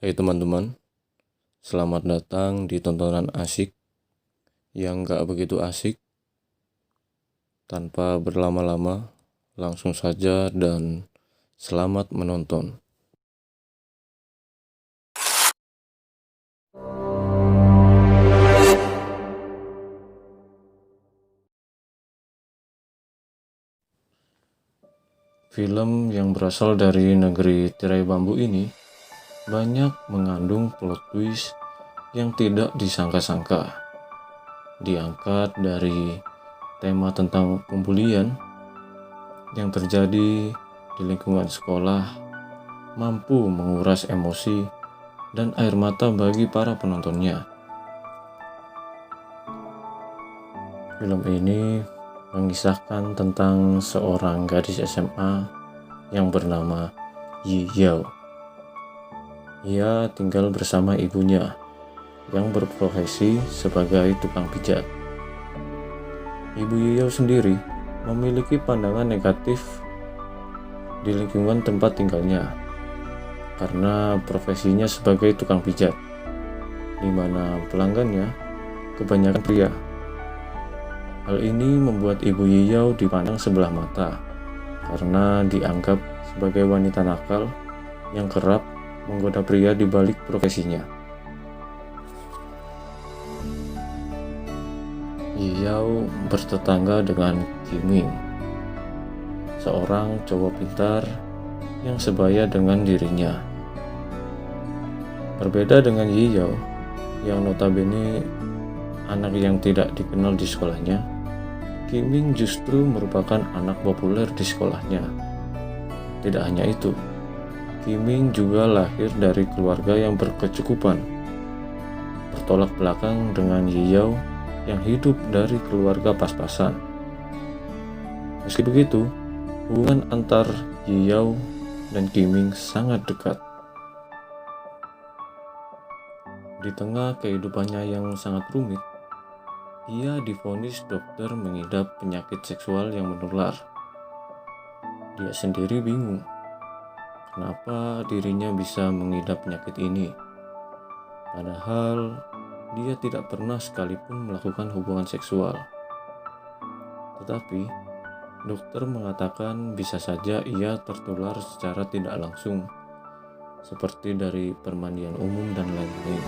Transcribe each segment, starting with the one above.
Hai teman-teman, selamat datang di tontonan asik yang gak begitu asik. Tanpa berlama-lama, langsung saja dan selamat menonton. Film yang berasal dari negeri tirai bambu ini banyak mengandung plot twist yang tidak disangka-sangka. Diangkat dari tema tentang pembulian yang terjadi di lingkungan sekolah, mampu menguras emosi dan air mata bagi para penontonnya. Film ini mengisahkan tentang seorang gadis SMA yang bernama Yi Yao. Ia tinggal bersama ibunya yang berprofesi sebagai tukang pijat. Ibu Yi Yao sendiri memiliki pandangan negatif di lingkungan tempat tinggalnya karena profesinya sebagai tukang pijat, di mana pelanggannya kebanyakan pria. Hal ini membuat Ibu Yi Yao dipandang sebelah mata karena dianggap sebagai wanita nakal yang kerap menggoda pria di balik profesinya. Yi Yao bertetangga dengan Qiming, seorang cowok pintar yang sebaya dengan dirinya. Berbeda dengan Yi Yao yang notabene anak yang tidak dikenal di sekolahnya, Qiming justru merupakan anak populer di sekolahnya. Tidak hanya itu, Qiming juga lahir dari keluarga yang berkecukupan, bertolak belakang dengan Yi Yao yang hidup dari keluarga pas-pasan. Meski begitu, hubungan antar Yi Yao dan Qiming sangat dekat. Di tengah kehidupannya yang sangat rumit, ia divonis dokter mengidap penyakit seksual yang menular. Dia sendiri bingung kenapa dirinya bisa mengidap penyakit ini, padahal dia tidak pernah sekalipun melakukan hubungan seksual. Tetapi dokter mengatakan bisa saja ia tertular secara tidak langsung, seperti dari permandian umum dan lain-lain.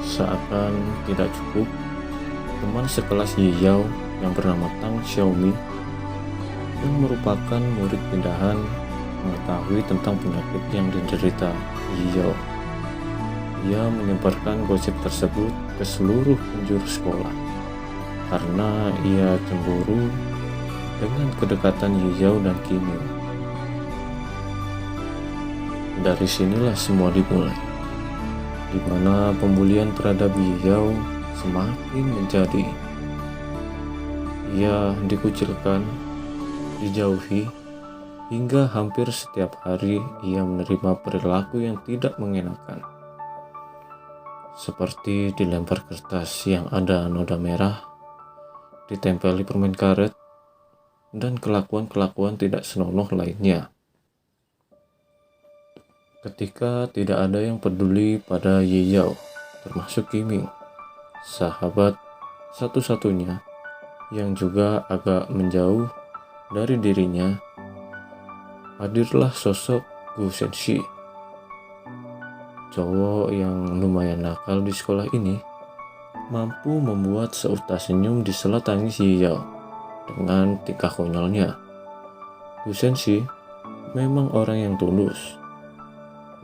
Seakan tidak cukup, teman sekelas Yi Yao yang bernama Tang Xiaomi yang merupakan murid pindahan mengetahui tentang penyakit yang diderita Yi Yao. Ia menyebarkan gosip tersebut ke seluruh penjuru sekolah karena ia cemburu dengan kedekatan Yi Yao dan Qiming. Dari sinilah semua dimulai, di mana pembulian terhadap Yi Yao semakin menjadi. Ia dikucilkan, dijauhi, hingga hampir setiap hari ia menerima perilaku yang tidak mengenakan, seperti dilempar kertas yang ada noda merah, ditempeli permen karet, dan kelakuan-kelakuan tidak senonoh lainnya. Ketika tidak ada yang peduli pada Yi Yao, termasuk Qiming, sahabat satu-satunya yang juga agak menjauh dari dirinya, hadirlah sosok Gu Shenxi, cowok yang lumayan nakal di sekolah ini, mampu membuat seutas senyum di sela tangis Yi Yao dengan tingkah konyolnya. Gu Shenxi memang orang yang tulus.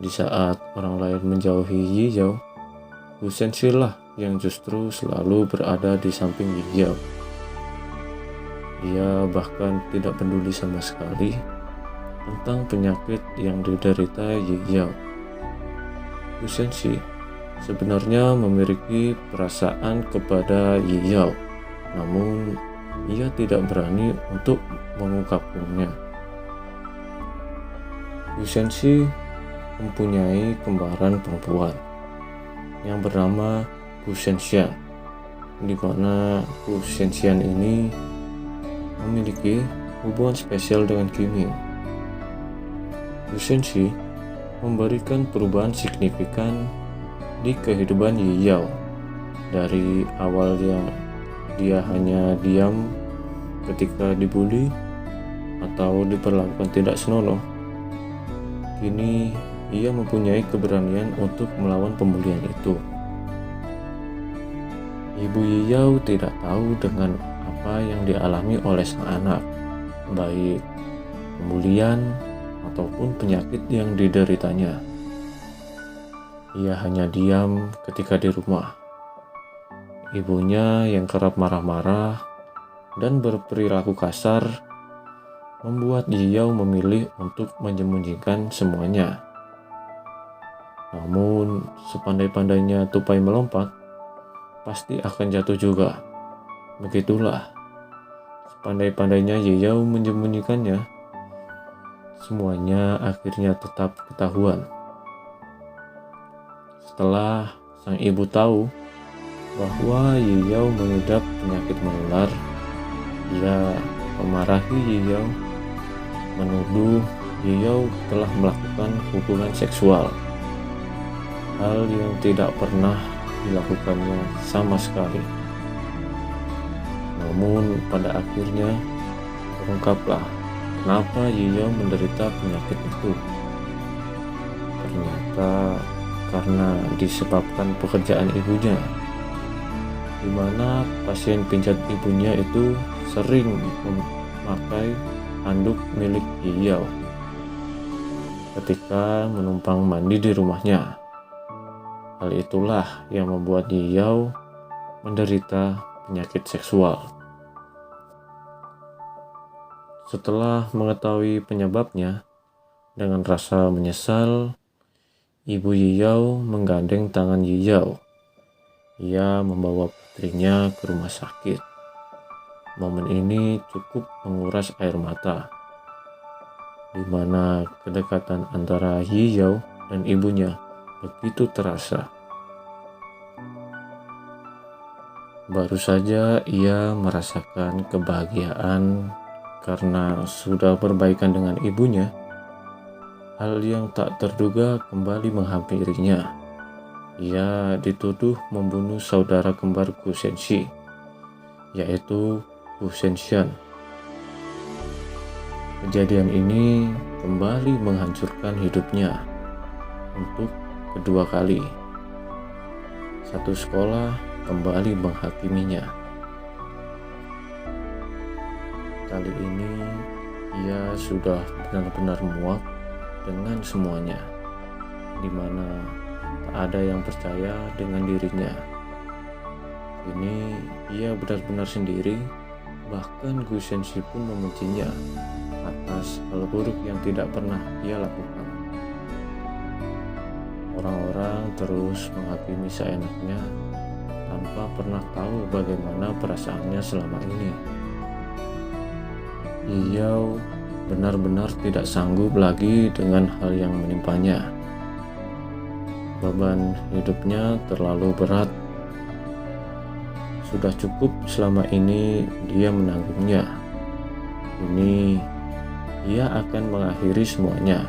Di saat orang lain menjauhi Yi Yao, Gu Shenxi lah yang justru selalu berada di samping Yi Yao. Dia bahkan tidak peduli sama sekali tentang penyakit yang diderita Yi Yao. Gu Shenxi sebenarnya memiliki perasaan kepada Yi Yao, namun ia tidak berani untuk mengungkapkannya. Gu Shenxi mempunyai kembaran perempuan yang bernama Gu Shenxian, di mana Gu Shenxian ini memiliki hubungan spesial dengan Qiming. Gu Shenxi memberikan perubahan signifikan di kehidupan Yiyao. Dari awalnya dia hanya diam ketika dibully atau diperlakukan tidak senonoh, kini ia mempunyai keberanian untuk melawan pembulian itu. Ibu Yiyao tidak tahu dengan apa yang dialami oleh sang anak, baik pembulian ataupun penyakit yang dideritanya. Ia hanya diam ketika di rumah. Ibunya yang kerap marah-marah dan berperilaku kasar membuat Yiyao memilih untuk menyembunyikan semuanya. Namun, sepandai-pandainya tupai melompat, pasti akan jatuh juga. Begitulah, sepandai-pandainya Yiyao menyembunyikannya, semuanya akhirnya tetap ketahuan. Setelah sang ibu tahu bahwa Yiyao mengidap penyakit menular, ia memarahi Yiyao, menuduh Yiyao telah melakukan hubungan seksual, hal yang tidak pernah dilakukannya sama sekali. Namun pada akhirnya terungkaplah kenapa Yiyao menderita penyakit itu. Ternyata karena disebabkan pekerjaan ibunya, di mana pasien pijat ibunya itu sering memakai handuk milik Yiyao ketika menumpang mandi di rumahnya. Hal itulah yang membuat Yiyao menderita penyakit seksual. Setelah mengetahui penyebabnya, dengan rasa menyesal, ibu Yiyao menggandeng tangan Yiyao. Ia membawa putrinya ke rumah sakit. Momen ini cukup menguras air mata, di mana kedekatan antara Yiyao dan ibunya begitu terasa. Baru saja ia merasakan kebahagiaan karena sudah berbaikan dengan ibunya, hal yang tak terduga kembali menghampirinya. Ia dituduh membunuh saudara kembar Gu Shenxi, yaitu Gu Shenxian. Kejadian ini kembali menghancurkan hidupnya untuk kedua kali. Satu sekolah kembali menghakiminya. Kali ini ia sudah benar-benar muak dengan semuanya, di mana tak ada yang percaya dengan dirinya. Ini ia benar-benar sendiri, bahkan Gu Shenxi pun membencinya atas hal buruk yang tidak pernah ia lakukan. Orang-orang terus menghakimi seenaknya tanpa pernah tahu bagaimana perasaannya selama ini. Yiyao benar-benar tidak sanggup lagi dengan hal yang menimpanya. Beban hidupnya terlalu berat. Sudah cukup selama ini dia menanggungnya. Ini ia akan mengakhiri semuanya.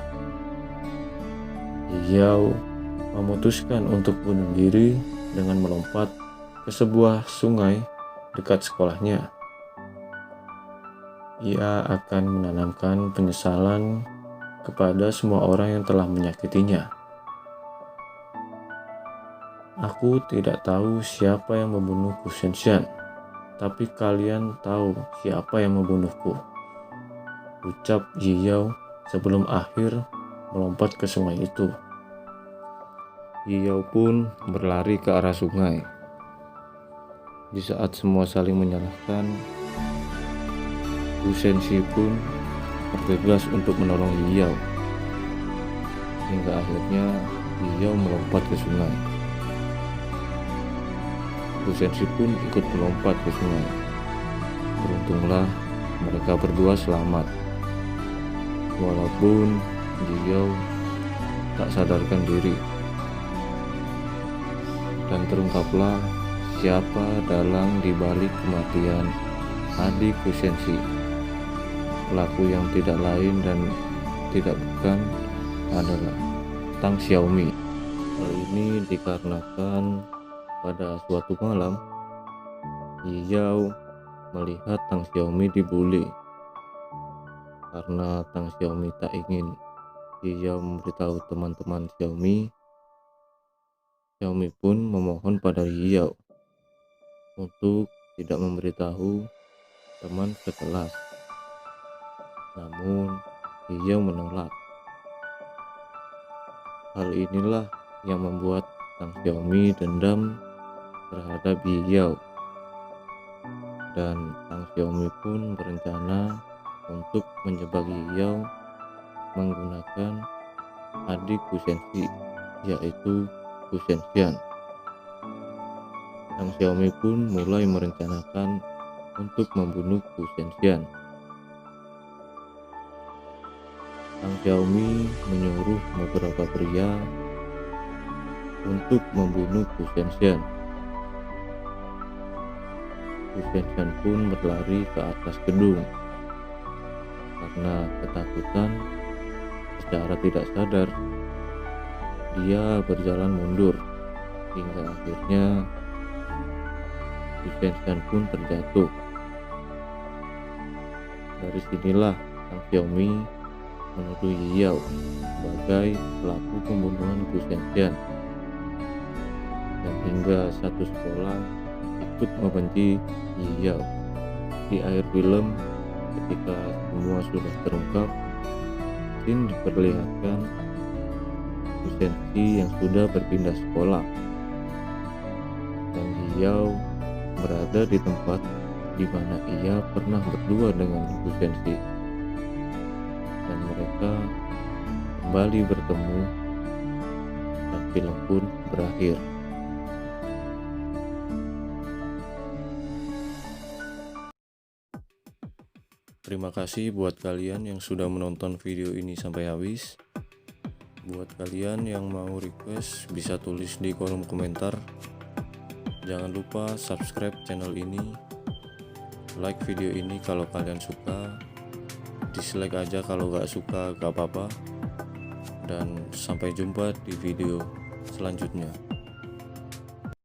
Yiyao memutuskan untuk bunuh diri dengan melompat ke sebuah sungai dekat sekolahnya. Ia akan menanamkan penyesalan kepada semua orang yang telah menyakitinya. Aku tidak tahu siapa yang membunuh Gu Shenxian, tapi kalian tahu siapa yang membunuhku, ucap Yiyao sebelum akhir melompat ke sungai itu. Yiyao pun berlari ke arah sungai. Di saat semua saling menyalahkan, Gu Shenxi pun bergegas untuk menolong Yiyao. Hingga akhirnya Yiyao melompat ke sungai. Gu Shenxi pun ikut melompat ke sungai. Beruntunglah mereka berdua selamat. Walaupun Yiyao tak sadarkan diri. Dan terungkaplah siapa dalang dibalik kematian adik Gu Shenxi. Pelaku yang tidak lain dan tidak bukan adalah tentang Xiaomi. Hal ini dikarenakan pada suatu malam Yiyao melihat Tang Xiaomi dibully. Karena Tang Xiaomi tak ingin Yiyao memberitahu teman-teman Xiaomi, Xiaomi pun memohon pada Yiyao untuk tidak memberitahu teman sekelas. Namun Yiyao menolak. Hal inilah yang membuat Tang Xiaomi dendam terhadap Yiyao, dan Tang Xiaomi pun berencana untuk menjebak Yiyao menggunakan adik Gu Shenxi, yaitu Gu Shenxian. Tang Xiaomi pun mulai merencanakan untuk membunuh Gu Shenxian. Tang Xiaomi menyuruh beberapa pria untuk membunuh Gu Shenxian. Gu Shenxian pun berlari ke atas gedung. Karena ketakutan, secara tidak sadar dia berjalan mundur hingga akhirnya Gu Shenxian pun terjatuh. Dari sinilah Tang Xiaomi menuduh Yiyao sebagai pelaku pembunuhan Gu Shenxian, dan hingga satu sekolah ikut membenci Yiyao. Di akhir film, ketika semua sudah terungkap, scene diperlihatkan Gu Shenxi yang sudah berpindah sekolah, dan Yiyao berada di tempat di mana ia pernah berdua dengan Gu Shenxi, dan mereka kembali bertemu dan film pun berakhir. Terima kasih buat kalian yang sudah menonton video ini sampai habis. Buat kalian yang mau request bisa tulis di kolom komentar. Jangan lupa subscribe channel ini, like video ini kalau kalian suka, dislike aja kalau gak suka gak apa-apa, dan sampai jumpa di video selanjutnya.